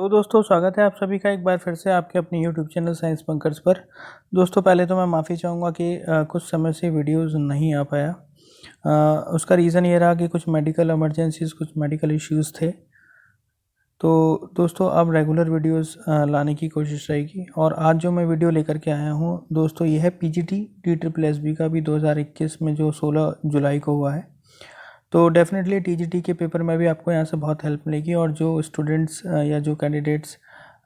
तो दोस्तों स्वागत है आप सभी का एक बार फिर से आपके अपने यूट्यूब चैनल साइंस बंकर्स पर। दोस्तों पहले तो मैं माफ़ी चाहूँगा कि कुछ समय से वीडियोस नहीं आ पाया। उसका रीज़न ये रहा कि कुछ मेडिकल इमरजेंसीज, कुछ मेडिकल इश्यूज़ थे। तो दोस्तों अब रेगुलर वीडियोस लाने की कोशिश रहेगी। और आज जो मैं वीडियो लेकर के आया हूँ दोस्तों, ये है पीजीटी TSSB का भी 2021 में जो 16 जुलाई को हुआ है। तो डेफिनेटली टीजीटी के पेपर में भी आपको यहाँ से बहुत हेल्प मिलेगी। और जो स्टूडेंट्स या जो कैंडिडेट्स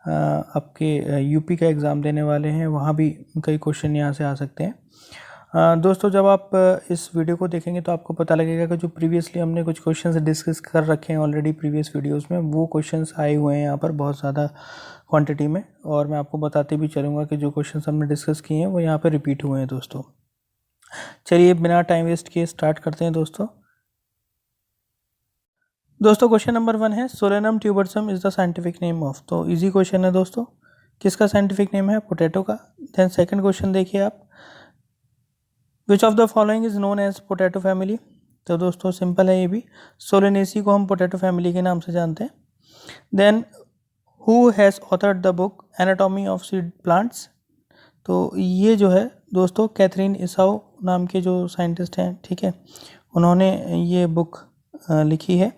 आपके यूपी का एग्ज़ाम देने वाले हैं, वहाँ भी कई क्वेश्चन यहाँ से आ सकते हैं। दोस्तों जब आप इस वीडियो को देखेंगे तो आपको पता लगेगा कि जो प्रीवियसली हमने कुछ क्वेश्चंस डिस्कस कर रखे हैं ऑलरेडी प्रीवियस वीडियोस में, वो क्वेश्चंस आए हुए हैं यहाँ पर बहुत ज़्यादा क्वांटिटी में। और मैं आपको बताते भी चलूँगा कि जो क्वेश्चंस हमने डिस्कस किए हैं वो यहाँ पर रिपीट हुए हैं दोस्तों। चलिए बिना टाइम वेस्ट किए स्टार्ट करते हैं दोस्तों। क्वेश्चन नंबर 1 है solanum tuberosum is the scientific name of. तो इजी क्वेश्चन है दोस्तों, किसका साइंटिफिक नेम है? पोटैटो का। देन सेकंड क्वेश्चन देखिए आप, which of the following is known as potato family. तो दोस्तों सिंपल है ये भी, सोलेनेसी को हम पोटैटो फैमिली के नाम से जानते हैं। Then who has authored the book anatomy of seed plants. तो ये जो है दोस्तों कैथरीन इसाओ नाम के जो साइंटिस्ट हैं, ठीक है, उन्होंने ये बुक लिखी है।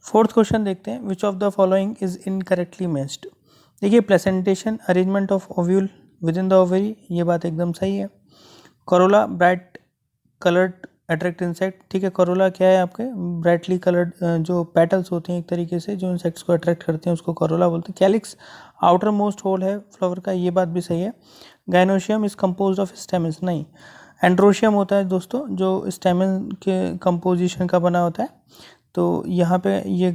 फोर्थ क्वेश्चन देखते हैं, which of the following is incorrectly matched. देखिए placentation arrangement of ovule with in the ovary, ये बात एकदम सही है। Corolla bright coloured attract insect, ठीक है, कोरोला क्या है आपके? ब्राइटली कलर्ड जो पेटल्स होते हैं एक तरीके से जो इंसेक्ट्स को अट्रैक्ट करते हैं उसको कोरोला बोलते हैं। कैलिक्स आउटर मोस्ट होल है फ्लावर का, ये बात भी सही है। Gynoecium is compose of stamens, नहीं, एंड्रोशियम होता है दोस्तों जो स्टेमन के कंपोजिशन का बना होता है। तो यहाँ पे ये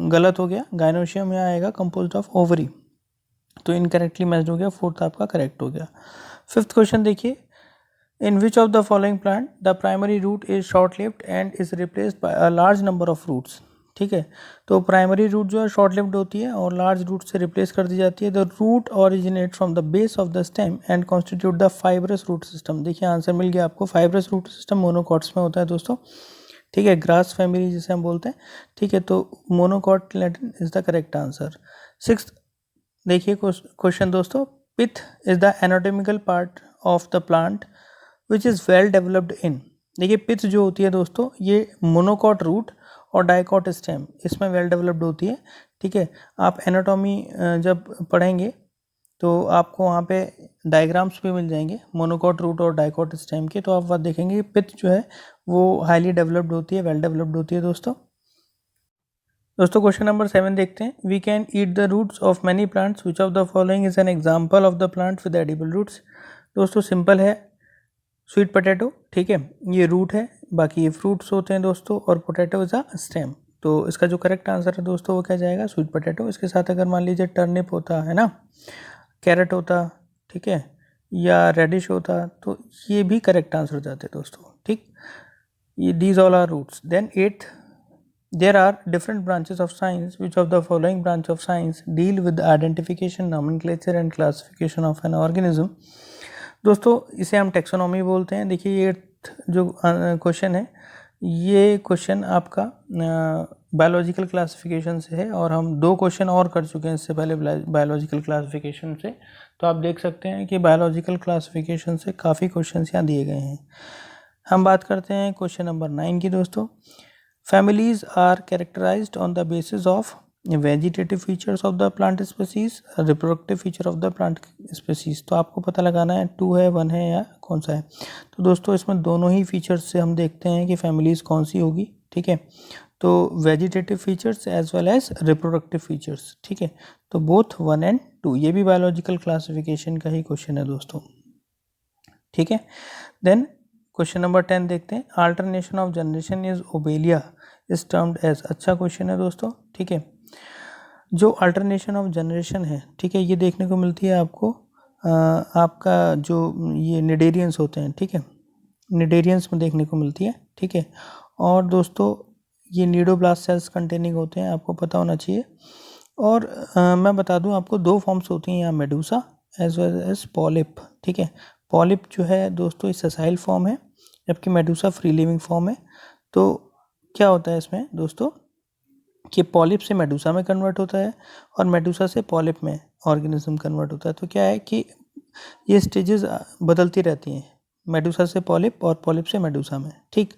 गलत हो गया, गाइनोशियम यहाँ आएगा कंपोज्ड ऑफ ओवरी, तो इनकरेक्टली मैच्ड हो गया, फोर्थ आपका करेक्ट हो गया। फिफ्थ क्वेश्चन देखिए, in which of the following plant the primary root is short lived and is replaced by a large number of roots. ठीक है, तो प्राइमरी रूट जो है शॉर्ट लिव्ड होती है और लार्ज रूट से रिप्लेस कर दी जाती है। The root originate from the base of the stem and constitute the fibrous root system. देखिए आंसर मिल गया आपको, फाइब्रस रूट सिस्टम मोनोकॉट्स में होता है दोस्तों, ठीक है, ग्रास फैमिली जिसे हम बोलते हैं, ठीक है, तो monocotyledon is the correct answer. Sixth देखिए क्वेश्चन दोस्तों, pith is the anatomical part of the plant which is well developed in. देखिए पिथ जो होती है दोस्तों, ये मोनोकॉट रूट और डाइकॉट स्टेम इसमें वेल डेवलप्ड होती है, ठीक है। आप एनाटॉमी जब पढ़ेंगे तो आपको वहाँ पे डायग्राम्स भी मिल जाएंगे मोनोकॉट रूट और डाइकॉट स्टेम के, तो आप वह देखेंगे पिथ जो है वो हाईली डेवलप्ड होती है, वेल डेवलप्ड होती है दोस्तों। क्वेश्चन नंबर 7 देखते हैं, we can eat the roots of many plants which of the following is an example of the plant with edible roots. दोस्तों सिंपल है, स्वीट पोटैटो, ठीक है, ये रूट है, बाकी ये फ्रूट्स होते हैं दोस्तों, और पोटैटो इज अ स्टेम। तो इसका जो करेक्ट आंसर है दोस्तों वो क्या जाएगा? Sweet potato. इसके साथ अगर मान लीजिए टर्निप होता है ना, कैरेट होता, ठीक है, या रेडिश होता, तो ये भी करेक्ट आंसर हो जाते दोस्तों, ठीक। ये these all are roots. Then 8th, there are different branches of science, which of the following branch of science deal with the identification, nomenclature and classification of an organism। दोस्तों इसे हम taxonomy बोलते हैं। देखिए ये जो क्वेश्चन है, ये क्वेश्चन आपका बायोलॉजिकल क्लासिफिकेशन से है, और हम 2 क्वेश्चन और कर चुके हैं इससे पहले बायोलॉजिकल क्लासिफिकेशन से। तो आप देख सकते हैं कि बायोलॉजिकल क्लासिफिकेशन से काफ़ी क्वेश्चन यहाँ दिए गए हैं। हम बात करते हैं क्वेश्चन नंबर 9 की दोस्तों। Families are characterized on the basis of vegetative features of the plant species, reproductive feature of the plant species। तो आपको पता लगाना है 2 है 1 है या कौन सा है। तो दोस्तों इसमें दोनों ही फीचर्स से हम देखते हैं कि फैमिलीज कौन सी होगी, ठीक है। तो vegetative features as well as reproductive features, ठीक है, तो बोथ 1 and 2, ये भी बायोलॉजिकल क्लासिफिकेशन का ही क्वेश्चन है दोस्तों, ठीक है। देन क्वेश्चन नंबर 10 देखते हैं, alternation of generation is obelia is termed as. अच्छा क्वेश्चन है दोस्तों, ठीक है। जो अल्टरनेशन ऑफ जनरेशन है, ठीक है, ये देखने को मिलती है आपको आपका जो ये निडेरियंस होते हैं, ठीक है, निडेरियंस में देखने को मिलती है, ठीक है। और दोस्तों ये नीडोब्लास्ट सेल्स कंटेनिंग होते हैं, आपको पता होना चाहिए। और मैं बता दूं आपको 2 फॉर्म्स होती हैं यहाँ, medusa as well as polyp, ठीक है। पॉलिप जो है दोस्तों ये ससाइल फॉर्म है, जबकि मेडूसा फ्री लिविंग फॉर्म है। तो क्या होता है इसमें दोस्तों कि पॉलिप से मेडूसा में कन्वर्ट होता है और मेडूसा से पॉलिप में ऑर्गेनिज्म कन्वर्ट होता है। तो क्या है कि ये स्टेजेस बदलती रहती हैं, मेडूसा से पॉलिप और पॉलिप से मेडूसा में, ठीक।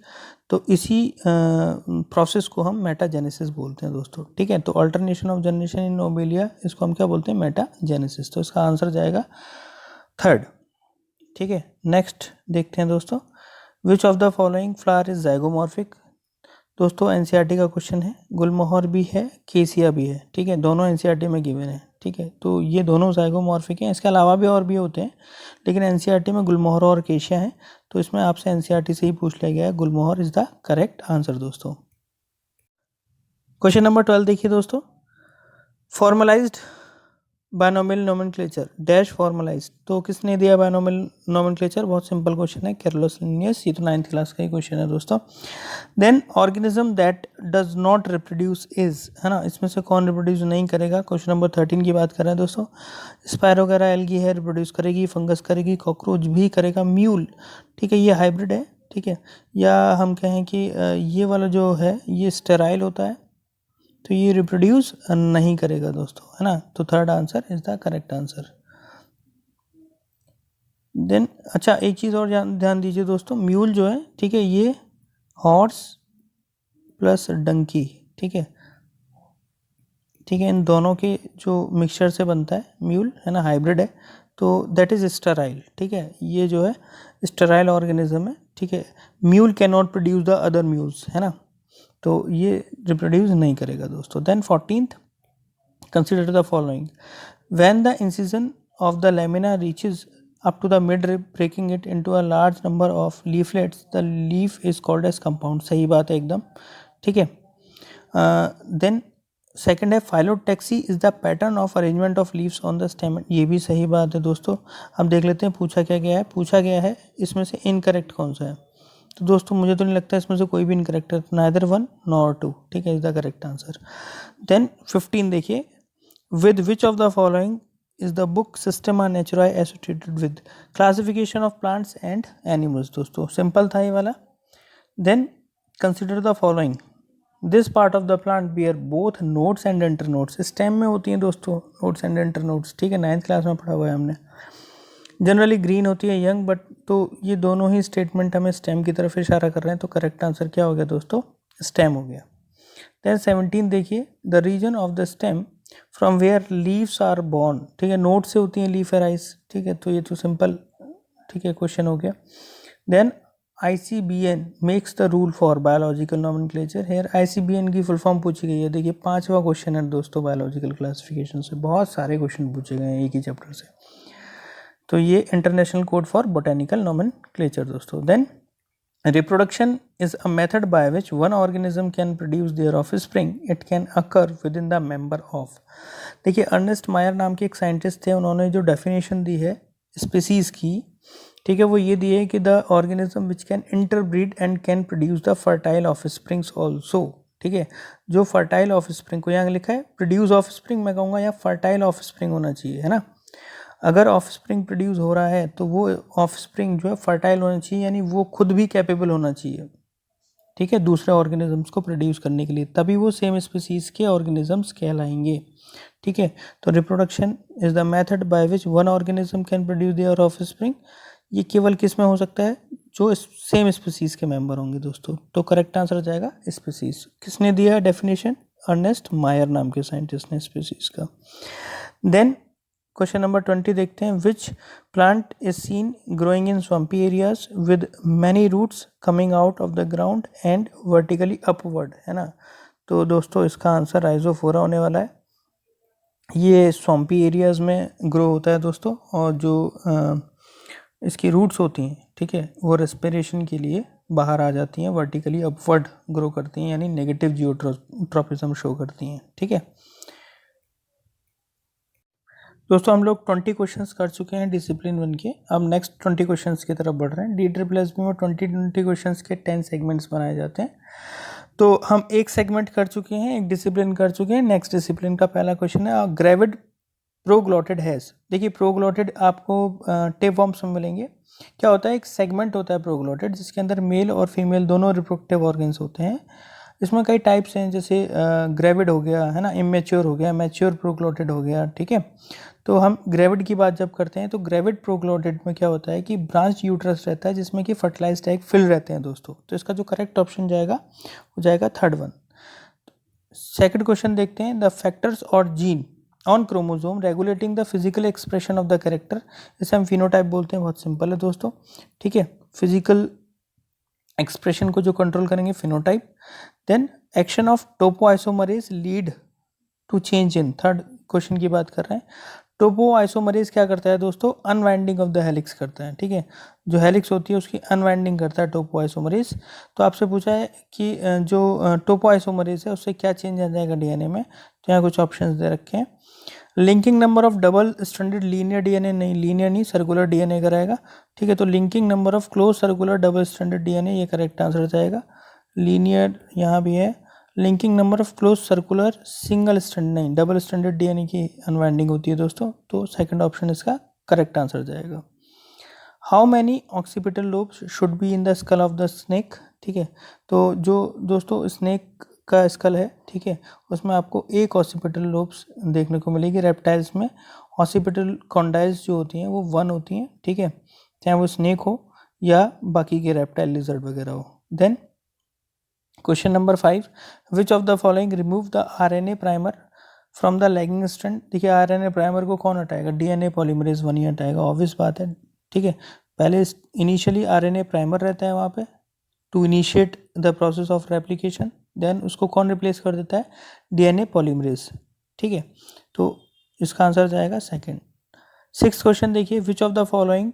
तो इसी प्रोसेस को हम मेटाजेनेसिस बोलते हैं दोस्तों, ठीक है। तो alternation of generation in lobelia, इसको हम क्या बोलते हैं, मेटाजेनेसिस। तो इसका आंसर जाएगा थर्ड, ठीक है। नेक्स्ट देखते हैं दोस्तों, which of the following flower is zygomorphic. दोस्तों एनसीईआरटी का क्वेश्चन है, गुलमोहर भी है, केसिया भी है, ठीक है, दोनों एनसीईआरटी में गिवन है, ठीक है। तो ये दोनों ज़ाइगोमॉर्फिक हैं, इसके अलावा भी और भी होते हैं, लेकिन एनसीईआरटी में गुलमोहर और केसिया है। तो इसमें आपसे एनसीईआरटी से ही पूछ लिया गया है, gulmohar is the correct answer दोस्तों। क्वेश्चन नंबर 12 देखिए दोस्तों, formalised binomial nomenclature dash formalised. तो किसने दिया बायनोमियल नोमेनक्लेचर, बहुत सिंपल क्वेश्चन है, कैरोलस लिनियस। ये तो 9th क्लास का ही क्वेश्चन है दोस्तों। Then organism that does not reproduce is, है ना, इसमें से कौन रिप्रोड्यूस नहीं करेगा। क्वेश्चन नंबर 13 की बात कर रहे हैं दोस्तों। स्पायरोगैरा एल्गी है, रिप्रोड्यूस करेगी, फंगस करेगी, कॉकरोच भी करेगा, म्यूल, ठीक है, ये हाइब्रिड है, ठीक है। या हम कहें कि ये वाला जो है ये स्टेराइल होता है, तो ये रिप्रोड्यूस नहीं करेगा दोस्तों, है ना। तो third answer is the correct answer. Then अच्छा एक चीज़ और ध्यान दीजिए दोस्तों, म्यूल जो है, ठीक है, ये हॉर्स प्लस डंकी, ठीक है, ठीक है, इन दोनों के जो मिक्सचर से बनता है म्यूल, है ना, हाइब्रिड है, तो दैट इज स्टेराइल, ठीक है, ये जो है स्टेराइल ऑर्गेनिज्म है, ठीक है। Mule can not produce the other mules, है ना, तो ये रिप्रोड्यूस नहीं करेगा दोस्तों। Then 14th, consider the following, when the incision of the lamina reaches up to the midrib breaking it into a large number of leaflets the leaf is called as compound. सही बात है एकदम, ठीक है। Then second है, phyllotaxy is the pattern of arrangement of leaves on the stem. ये भी सही बात है दोस्तों। अब देख लेते हैं पूछा क्या गया है। पूछा गया है इसमें से इनकरेक्ट कौन सा है। तो दोस्तों मुझे तो नहीं लगता इसमें से कोई भी इनकरेक्ट है, नाइदर 1 नॉर 2, ठीक है, is the correct answer. Then 15 देखिए, with which of the following is the book Systema Naturae associated with, classification of plants and animals. दोस्तों सिंपल था ये वाला। Then consider the following, this part of the plant bear both nodes and internodes. Stem में होती हैं दोस्तों nodes and internodes, ठीक है, 9th क्लास में पढ़ा हुआ है हमने। जनरली ग्रीन होती है यंग, बट तो ये दोनों ही स्टेटमेंट हमें स्टेम की तरफ इशारा कर रहे हैं, तो करेक्ट आंसर क्या हो गया दोस्तों, स्टेम हो गया। देन 17 देखिए, the region of the stem from where leaves are born, ठीक है, नोड से होती है लीफ एराइज, ठीक है, तो ये तो सिंपल, ठीक है, क्वेश्चन हो गया। Then ICBN makes the rule for biological nomenclature. Here ICBN की फुल फॉर्म पूछी गई है। देखिए 5वां क्वेश्चन है दोस्तों बायोलॉजिकल क्लासिफिकेशन से, बहुत सारे क्वेश्चन पूछे गए हैं एक ही चैप्टर से। तो ये international code for botanical nomenclature दोस्तों। Then reproduction is a method by which one organism can produce their offspring, it can occur with in the member of. देखिए अर्नेस्ट मायर नाम के एक साइंटिस्ट थे, उन्होंने जो डेफिनेशन दी है स्पीसीज की, ठीक है, वो ये दी है कि the organism which can interbreed and can produce the fertile offsprings also, ठीक है। जो फर्टाइल ऑफस्प्रिंग को यहाँ लिखा है प्रोड्यूस ऑफस्प्रिंग, मैं कहूँगा या फर्टाइल ऑफस्प्रिंग होना चाहिए, है ना। अगर ऑफस्प्रिंग प्रोड्यूस हो रहा है तो वो ऑफस्प्रिंग जो है फर्टाइल होना चाहिए, यानी वो खुद भी कैपेबल होना चाहिए, ठीक है, दूसरे ऑर्गेनिजम्स को प्रोड्यूस करने के लिए, तभी वो सेम स्पीसीज के ऑर्गेनिजम्स कहलाएंगे, ठीक है। तो reproduction is the method by which one organism can produce their offspring, ये केवल किस में हो सकता है, जो सेम स्पीसीज के मेंबर होंगे दोस्तों। तो करेक्ट आंसर जाएगा स्पीसीज। किसने दिया डेफिनेशन, अर्नेस्ट मायर नाम के साइंटिस्ट ने स्पीसीज का। देन क्वेश्चन नंबर 20 देखते हैं, which plant is seen growing in swampy areas with many roots coming out of the ground and vertically upward, है ना। तो दोस्तों इसका आंसर राइजोफोरा होने वाला है। ये स्वम्पी एरियाज में ग्रो होता है दोस्तों, और जो इसकी रूट्स होती हैं, ठीक है, वो रेस्पिरेशन के लिए बाहर आ जाती हैं, वर्टिकली अपवर्ड ग्रो करती हैं, यानी नेगेटिव जियोट्रोपिज्म शो करती हैं, ठीक है दोस्तों। हम लोग 20 क्वेश्चंस कर चुके हैं डिसिप्लिन 1 के। अब नेक्स्ट 20 क्वेश्चंस की तरफ बढ़ रहे हैं। DSSB में 20 क्वेश्चंस के 10 सेगमेंट्स बनाए जाते हैं। तो हम एक सेगमेंट कर चुके हैं, एक डिसिप्लिन कर चुके हैं। नेक्स्ट डिसिप्लिन का पहला क्वेश्चन है, ग्रेविड प्रोग्लोटेड हैज़। देखिए प्रोग्लोटेड आपको टेपवर्म्स में मिलेंगे। क्या होता है, एक सेगमेंट होता है प्रोग्लोटेड जिसके अंदर मेल और फीमेल दोनों रिप्रोडक्टिव ऑर्गन्स होते हैं। इसमें कई टाइप्स हैं, जैसे ग्रेविड हो गया है ना, इमेच्योर हो गया, मैच्योर प्रोक्लोटेड हो गया, ठीक है। तो हम ग्रेविड की बात जब करते हैं तो ग्रेविड प्रोक्लोटेड में क्या होता है कि ब्रांच यूट्रस रहता है जिसमें कि फर्टिलाइज्ड एग फिल रहते हैं दोस्तों। तो इसका जो करेक्ट ऑप्शन जाएगा वो जाएगा थर्ड वन। सेकंड क्वेश्चन देखते हैं, द फैक्टर्स और gene on chromosome regulating the physical expression of the character, इसे हम फिनोटाइप बोलते हैं। बहुत सिंपल है दोस्तों, ठीक है। फिजिकल एक्सप्रेशन को जो कंट्रोल करेंगे phenotype. Then action of topoisomerase lead to change in, third question की बात कर रहे हैं। टोपोआइसोमरेज क्या करता है दोस्तों, अनवाइंडिंग ऑफ द हेलिक्स करता है, ठीक है। जो हेलिक्स होती है उसकी अनवाइंडिंग करता है टोपोआइसोमरेज। तो आपसे पूछा है कि जो टोपोआइसोमरेज है उससे क्या चेंज आ जाएगा डीएनए में, तो यहाँ कुछ ऑप्शंस दे रखे हैं। Linking number of double stranded linear DNA, नहीं लीनियर नहीं, सर्कुलर डीएनए कराएगा, ठीक है। तो linking number of close circular double stranded DNA, ये करेक्ट आंसर जाएगा। लीनियर यहाँ भी है। Linking number of close circular single strand, नहीं डबल स्ट्रैंडेड डीएनए की अनवाइंडिंग होती है दोस्तों। तो सेकंड ऑप्शन इसका करेक्ट आंसर जाएगा। How many occipital lobes should be in the skull of the snake, ठीक है। तो जो दोस्तों स्नेक का स्कल है, ठीक है, उसमें आपको एक ऑक्सीपिटल लोब्स देखने को मिलेगी। रेप्टाइल्स में ऑक्सीपिटल कॉन्डाइल्स जो होती हैं वो 1 होती हैं, ठीक है, चाहे वो स्नेक हो या बाकी के रेप्टाइल लिजर्ड वगैरह हो। Then question number 5, which of the following remove the RNA primer from the lagging strand. देखिए आरएनए प्राइमर को कौन हटाएगा, डीएनए पॉलीमरेज 1 ही हटाएगा, ऑब्वियस बात है, ठीक है। पहले इनिशियली आरएनए प्राइमर रहता है वहाँ पे to initiate the process of replication, then उसको कौन रिप्लेस कर देता है, डीएनए पॉलीमरेज, ठीक है। तो इसका आंसर जाएगा सेकंड। 6th क्वेश्चन देखिए, which of the following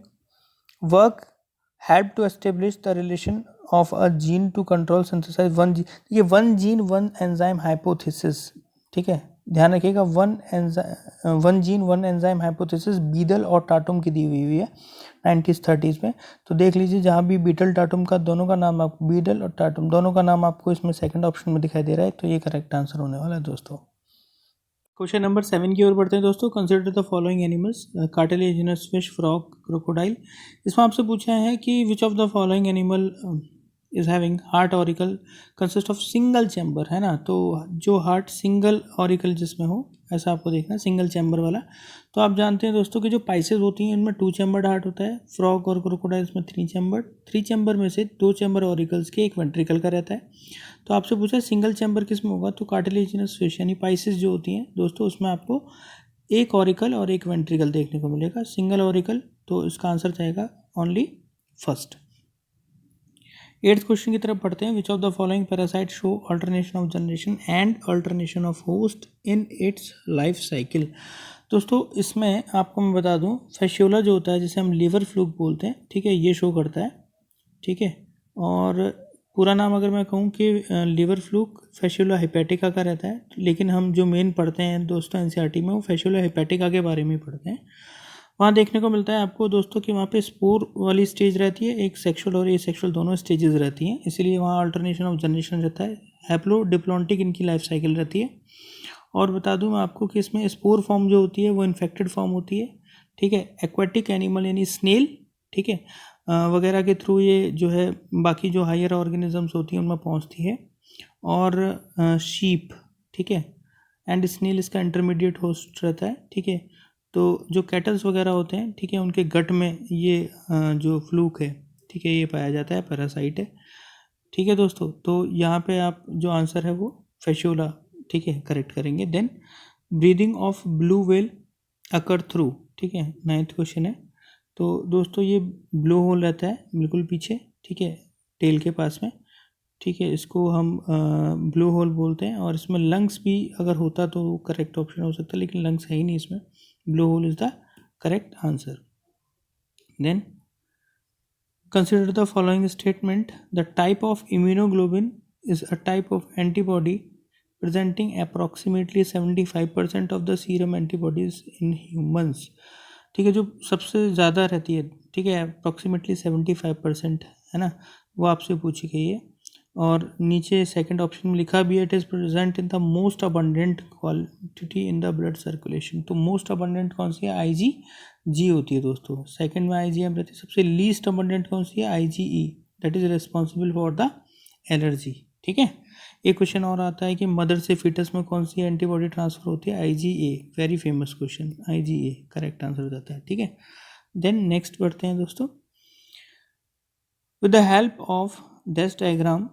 work help to establish the relation of a gene to control synthesize one gene. देखिए one gene one enzyme hypothesis, ठीक है, ध्यान रखिएगा। One gene one enzyme hypothesis Beadle और Tatum की दी हुई है 1930s में। तो देख लीजिए जहाँ भी बीटल टाटुम का दोनों का नाम आपको, बीटल और टाटुम दोनों का नाम आपको इसमें सेकंड ऑप्शन में दिखाई दे रहा है, तो ये करेक्ट आंसर होने वाला है दोस्तों। क्वेश्चन नंबर 7 की ओर बढ़ते हैं दोस्तों। Consider the following animals, cartilaginous fish, frog, crocodile. इसमें आपसे पूछा है कि which of the following animal is having heart auricle consist of single chamber, है ना। तो जो हार्ट सिंगल ऑरिकल जिसमें हो ऐसा आपको देखना है, सिंगल चैम्बर वाला। तो आप जानते हैं दोस्तों कि जो पाइसेस होती हैं उनमें 2 चैम्बर्ड हार्ट होता है, फ्रॉग और क्रोकोडाइल्स में 3 चैम्बर में से 2 चैम्बर ऑरिकल्स के एक वेंट्रिकल का रहता है। तो आपसे पूछा सिंगल चैम्बर किस में होगा, तो कार्टिलेजिनस फिश यानी पाइसेस जो होती हैं दोस्तों उसमें आपको एक ऑरिकल और एक वेंट्रिकल देखने को मिलेगा, सिंगल ऑरिकल। तो इसका आंसर जाएगा ओनली फर्स्ट। 8th क्वेश्चन की तरफ पढ़ते हैं, which of the following parasite show alternation of generation and alternation of host in its life cycle. दोस्तों इसमें आपको मैं बता दूं, फैसियोला जो होता है जिसे हम लीवर फ्लूक बोलते हैं, ठीक है, ये शो करता है, ठीक है। और पूरा नाम अगर मैं कहूँ कि लीवर फ्लूक फैसियोला हेपेटिका का रहता है, लेकिन हम जो मेन पढ़ते हैं दोस्तों एनसीईआरटी में वो फैसियोला हेपेटिका के बारे में पढ़ते हैं। वहाँ देखने को मिलता है आपको दोस्तों कि वहाँ पे स्पोर वाली स्टेज रहती है, एक सेक्सुअल और एसेक्सुअल दोनों स्टेजेस रहती हैं, इसीलिए वहाँ अल्टरनेशन ऑफ जनरेशन रहता है। हैप्लो डिप्लॉन्टिक इनकी लाइफ साइकिल रहती है। और बता दूं मैं आपको कि इसमें स्पोर फॉर्म जो होती है वो इन्फेक्टेड फॉर्म होती है, ठीक है। एक्वाटिक एनिमल यानी स्नेल, ठीक है, वगैरह के थ्रू ये जो है बाकी जो हायर ऑर्गेनिजम्स होती हैं उनमें पहुंचती है। और शीप, ठीक है, एंड स्नेल इसका इंटरमीडिएट होस्ट रहता है, ठीक है। तो जो कैटल्स वगैरह होते हैं, ठीक है, उनके गट में ये जो फ्लूक है, ठीक है, ये पाया जाता है, पैरासाइट है, ठीक है दोस्तों। तो यहाँ पे आप जो आंसर है वो फैसियोला, ठीक है, करेक्ट करेंगे। Then breathing of blue whale occur through, ठीक है, 9th क्वेश्चन है। तो दोस्तों ये ब्लो होल रहता है बिल्कुल पीछे, ठीक है, टेल के पास में, ठीक है, इसको हम ब्लो होल बोलते हैं। और इसमें लंग्स भी अगर होता तो करेक्ट ऑप्शन हो सकता है, लेकिन लंग्स है ही नहीं इसमें, blowhole is the correct answer. Then consider the following statement, the type of immunoglobulin is a type of antibody presenting approximately 75% of the serum antibodies in humans, ठीक है, जो सबसे ज़्यादा रहती है, ठीक है, अप्रॉक्सीमेटली 75% है ना, वो आपसे पूछी गई है। और नीचे सेकंड ऑप्शन में लिखा भी है, it is present in the most abundant quantity in the blood circulation. तो मोस्ट अबंडेंट कौन सी है, IgG होती है दोस्तों। सेकंड में IgM रहती है। सबसे लीस्ट अबंडेंट कौन सी है, IgE, that is responsible for the allergy, ठीक है। एक क्वेश्चन और आता है कि मदर से फीटस में कौन सी एंटीबॉडी ट्रांसफर होती है, IgA, very famous question, IgA correct answer हो जाता है, ठीक है। देन नेक्स्ट बढ़ते हैं दोस्तों, with the help of this diagram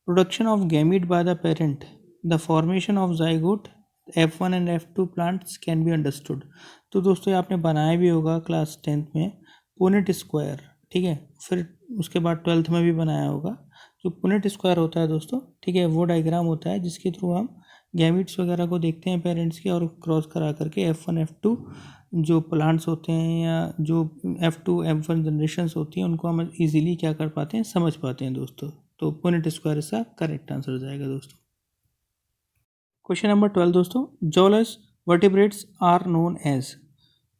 production of gamete by the parent, the formation of zygote F1 and F2 plants can be understood. तो दोस्तों ये आपने बनाया भी होगा क्लास 10th में, पुनेट स्क्वायर, ठीक है, फिर उसके बाद 12th में भी बनाया होगा। जो पुनेट स्क्वायर होता है दोस्तों, ठीक है, वो डायग्राम होता है जिसके थ्रू हम गैमीट्स वगैरह को देखते हैं पेरेंट्स के, और क्रॉस करा करके F1 F2 जो प्लांट्स होते हैं या जो F2 F1 जनरेशन्स होती हैं उनको हम इजीली क्या कर पाते हैं, समझ पाते हैं दोस्तों। तो पुनेट स्क्वायर इसका करेक्ट आंसर हो जाएगा दोस्तों। क्वेश्चन नंबर 12 दोस्तों, jealous vertebrates are known as,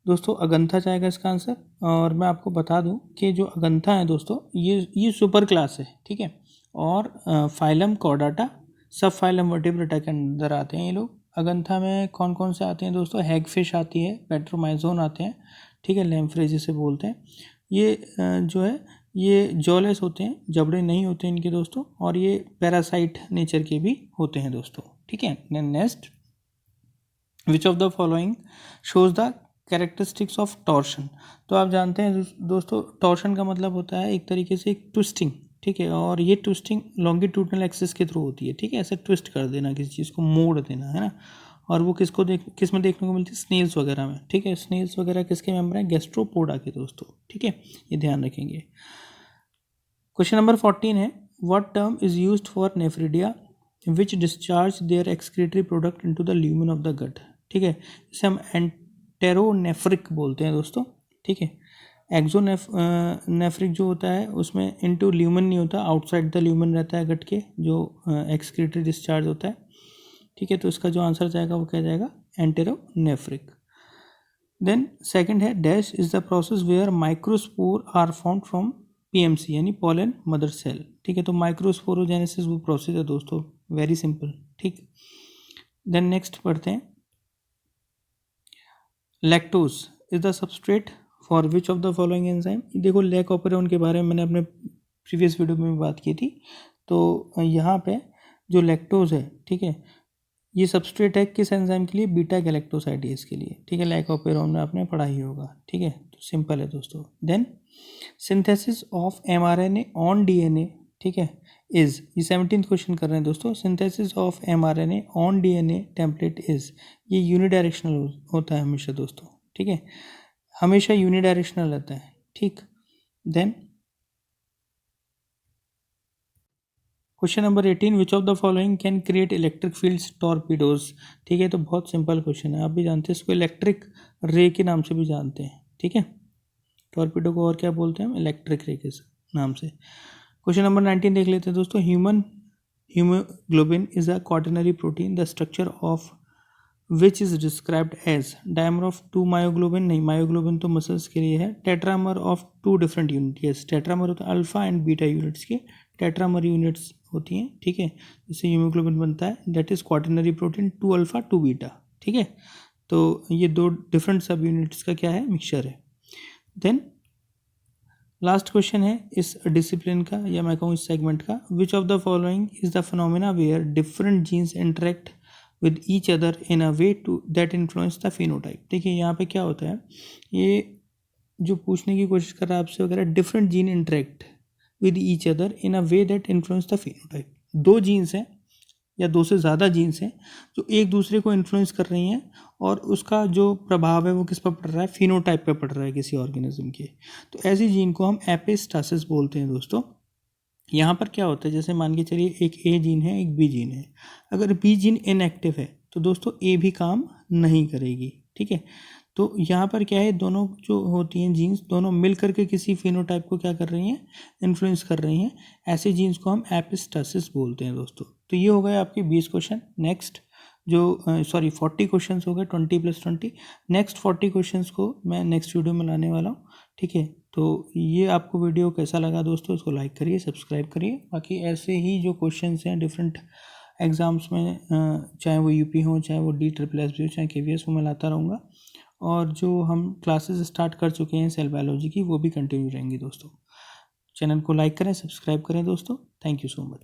दोस्तों अगंथा जाएगा इसका आंसर। और मैं आपको बता दूं कि जो अगंथा है दोस्तों ये सुपर क्लास है, ठीक है, और फाइलम कॉर्डाटा सब फाइलम वर्टिब्रेटा के अंदर आते हैं ये लोग। अगंथा में कौन कौन से आते हैं दोस्तों, हैगफिश आती है, पेट्रोमाइजोन आते हैं, ठीक है, लैम्फ्रे जिसे बोलते हैं। ये जो है ये जॉलेस होते हैं, जबड़े नहीं होते इनके दोस्तों, और ये पैरासाइट नेचर के भी होते हैं दोस्तों, ठीक है। Next, which of the following shows the characteristics of torsion. तो आप जानते हैं दोस्तों टॉर्शन का मतलब होता है एक तरीके से एक ट्विस्टिंग, ठीक है, और ये ट्विस्टिंग लॉन्गिट्यूडनल एक्सिस के थ्रू होती है, ठीक है, ऐसे ट्विस्ट कर देना किसी चीज़ को, मोड़ देना, है ना। और वो किस में देखने को मिलती है, स्नेल्स वगैरह में, ठीक है। स्नेल्स वगैरह किसके मेंबर हैं, गैस्ट्रोपोडा के दोस्तों, ठीक है, ये ध्यान रखेंगे। क्वेश्चन नंबर 14 है, what term is used for nephridia which discharge their excretory product into the lumen of the gut, ठीक है, इसे हम एंटेरोनेफ्रिक बोलते हैं दोस्तों, ठीक है। एक्सोनेफ्रिक जो होता है उसमें इनटू ल्यूमेन नहीं होता, आउटसाइड द ल्यूमेन रहता है गट के, जो एक्सक्रीटरी डिस्चार्ज होता है, ठीक है। तो इसका जो आंसर जाएगा वो क्या जाएगा, एंटेरोनेफ्रिक। देन सेकंड है, dash is the process where microspore are found from PMC यानी पॉलन मदर सेल, ठीक है। तो माइक्रोस्पोरोजेनेसिस वो प्रोसेस है दोस्तों, वेरी सिंपल, ठीक। देन नेक्स्ट पढ़ते हैं, lactose is the substrate for which of the following enzyme. देखो लैक ऑपेरोन के बारे में मैंने अपने प्रीवियस वीडियो में भी बात की थी। तो यहाँ पे जो लैक्टोज है, ठीक है, ये सबस्ट्रेट है किस एंजाइम के लिए, बीटा गैलेक्टोसाइडेज के लिए, ठीक है। लैक ऑपेरोन में आपने पढ़ा ही होगा, ठीक है, तो सिंपल है दोस्तों। Then synthesis of mRNA on DNA, ठीक है, इज, ये 17th क्वेश्चन कर रहे हैं दोस्तों, synthesis of mRNA on DNA template is, ये यूनिडायरेक्शनल होता है हमेशा दोस्तों, ठीक है, हमेशा यूनिडायरेक्शनल रहता है, ठीक। Then question number 18, which of the following can create electric fields torpedoes, ठीक है। तो बहुत सिंपल क्वेश्चन है, आप भी जानते हैं इसको, इलेक्ट्रिक रे के नाम से भी जानते हैं, ठीक है। टॉर्पीडो को और क्या बोलते हैं हम, इलेक्ट्रिक रे के नाम से। क्वेश्चन नंबर 19 देख लेते हैं दोस्तों, human haemoglobin is a quaternary protein, the structure of which is described as dimer of 2 myoglobin, नहीं मायोग्लोबिन तो मसल्स के लिए है, tetramer of 2 different unit, yes tetramer होता है अल्फा एंड बीटा यूनिट्स के, टेट्रामर यूनिट्स होती हैं, ठीक है, जिससे हीमोग्लोबिन बनता है, that is quaternary protein 2 alpha 2 beta, ठीक है। तो ये 2 डिफरेंट सब यूनिट्स का क्या है, मिक्सचर है। देन लास्ट क्वेश्चन है इस डिसिप्लिन का, या मैं कहूँ इस सेगमेंट का, which of the following is the phenomena where different genes interact with each other in a way to that influence the phenotype. देखिए यहाँ पे क्या होता है, ये जो पूछने की कोशिश कर रहा है आपसे वगैरह, different gene interact with each other in a way that influence the phenotype, 2 genes हैं या 2 से ज़्यादा जीन्स हैं जो एक दूसरे को इन्फ्लुएंस कर रही हैं, और उसका जो प्रभाव है वो किस पर पड़ रहा है, फिनोटाइप पे पड़ रहा है किसी ऑर्गेनिज्म के। तो ऐसी जीन को हम एपिस्टासिस बोलते हैं दोस्तों। यहाँ पर क्या होता है, जैसे मान के चलिए एक ए जीन है एक बी जीन है, अगर बी जीन इनएक्टिव है तो दोस्तों ए भी काम नहीं करेगी, ठीक है। तो यहाँ पर क्या है, दोनों जो होती हैं जीन्स, दोनों मिल करके किसी फिनोटाइप को क्या कर रही हैं, इन्फ्लुएंस कर रही हैं, ऐसे जीन्स को हम एपिस्टासिस बोलते हैं दोस्तों। तो ये हो गए आपके 20 क्वेश्चन। नेक्स्ट जो 40 क्वेश्चन हो गए, 20+20। नेक्स्ट 40 क्वेश्चन को मैं नेक्स्ट वीडियो में लाने वाला हूँ, ठीक है। तो ये आपको वीडियो कैसा लगा दोस्तों, इसको लाइक करिए, सब्सक्राइब करिए। बाकी ऐसे ही जो क्वेश्चन हैं डिफरेंट एग्ज़ाम्स में, चाहे वो यूपी हो, चाहे वो DSSB हो, चाहे KVS हो, मैं लाता रहूँगा। और जो हम क्लासेस स्टार्ट कर चुके हैं सेल बायोलॉजी की, वो भी कंटिन्यू रहेंगी दोस्तों। चैनल को लाइक करें, सब्सक्राइब करें दोस्तों। Thank you so much.